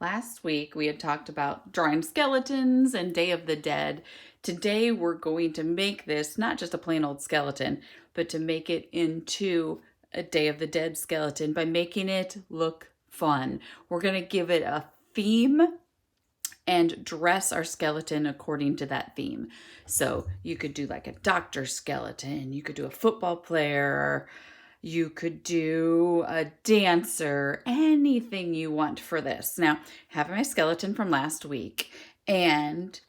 Last week we had talked about drawing skeletons and Day of the Dead. Today we're going to make this not just a plain old skeleton, but to make it into a Day of the Dead skeleton by making it look fun. We're going to give it a theme and dress our skeleton according to that theme. So you could do like a doctor skeleton, you could do a football player, you could do a dancer, anything you want for this. Now, having my skeleton from last week, and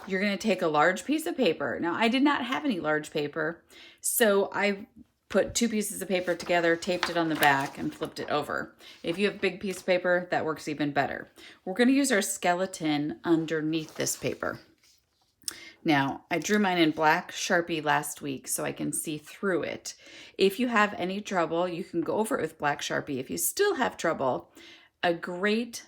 you're going to take a large piece of paper. Now, I did not have any large paper, so I put two pieces of paper together, taped it on the back, and flipped it over. If you have a big piece of paper, that works even better. We're going to use our skeleton underneath this paper. Now, I drew mine in black Sharpie last week so I can see through it. If you have any trouble, you can go over it with black Sharpie. If you still have trouble, a great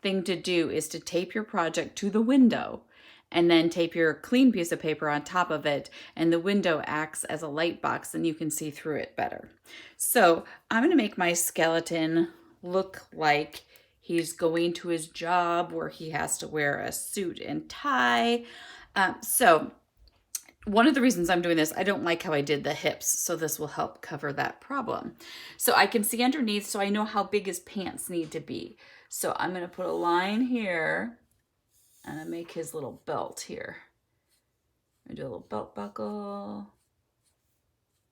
thing to do is to tape your project to the window and then tape your clean piece of paper on top of it, and the window acts as a light box and you can see through it better. So I'm going to make my skeleton look like he's going to his job where he has to wear a suit and tie. So one of the reasons I'm doing this, I don't like how I did the hips, so this will help cover that problem. So I can see underneath, so I know how big his pants need to be. So I'm going to put a line here, and I make his little belt here. I do a little belt buckle,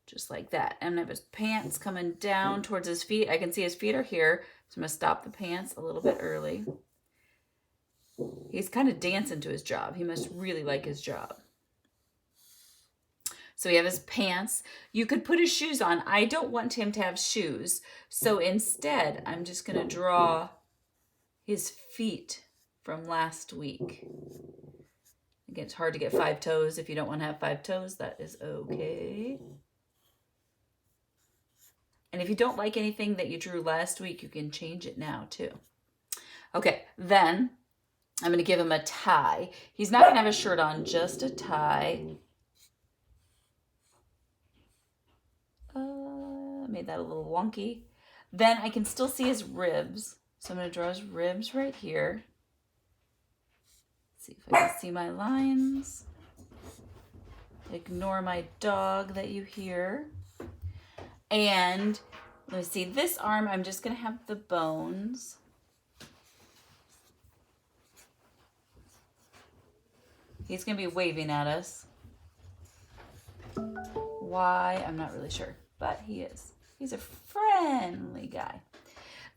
just like that. And I have his pants coming down towards his feet. I can see his feet are here, so I'm going to stop the pants a little bit early. He's kind of dancing to his job. He must really like his job. So we have his pants. You could put his shoes on. I don't want him to have shoes. So instead, I'm just going to draw his feet from last week. Again, it's hard to get 5 toes. If you don't want to have 5 toes, that is okay. And if you don't like anything that you drew last week, you can change it now too. Okay, then I'm going to give him a tie. He's not going to have a shirt on, just a tie. Made that a little wonky. Then I can still see his ribs. So I'm going to draw his ribs right here. Let's see if I can see my lines. Ignore my dog that you hear. And let me see, this arm, I'm just going to have the bones. He's going to be waving at us. Why? I'm not really sure, but he is. He's a friendly guy.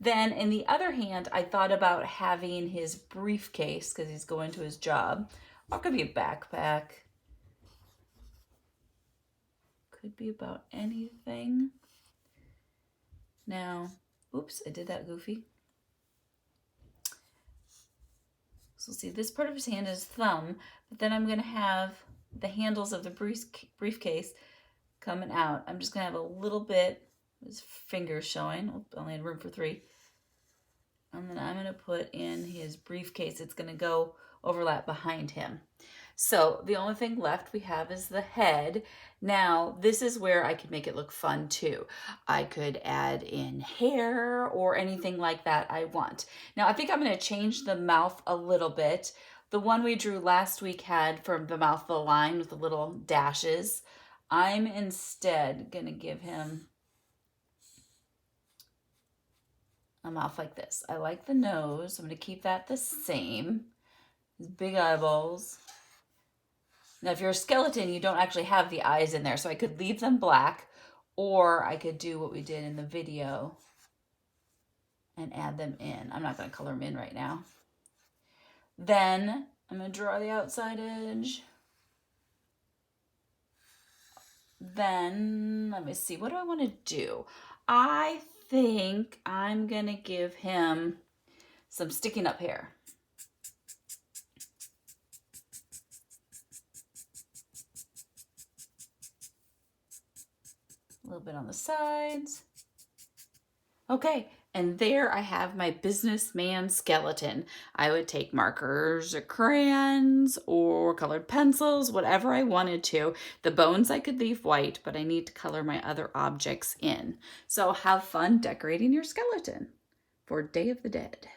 Then in the other hand, I thought about having his briefcase because he's going to his job. Or it could be a backpack. Could be about anything. Now, oops, I did that goofy. So see, this part of his hand is thumb, but then I'm going to have the handles of the briefcase coming out. I'm just going to have a little bit of his fingers showing. Oop, only had room for 3. And then I'm going to put in his briefcase. It's going to go overlap behind him. So the only thing left we have is the head. Now, this is where I could make it look fun too. I could add in hair or anything like that I want. Now, I think I'm going to change the mouth a little bit. The one we drew last week had from the mouth the line with the little dashes. I'm instead going to give him a mouth like this. I like the nose. I'm going to keep that the same. His big eyeballs. Now, if you're a skeleton, you don't actually have the eyes in there, so I could leave them black, or I could do what we did in the video and add them in. I'm not going to color them in right now. Then I'm going to draw the outside edge. Then, let me see, what do I want to do? I think I'm going to give him some sticking up hair. A little bit on the sides. Okay, and there I have my businessman skeleton. I would take markers or crayons or colored pencils, whatever I wanted to. The bones I could leave white, but I need to color my other objects in. So have fun decorating your skeleton for Day of the Dead.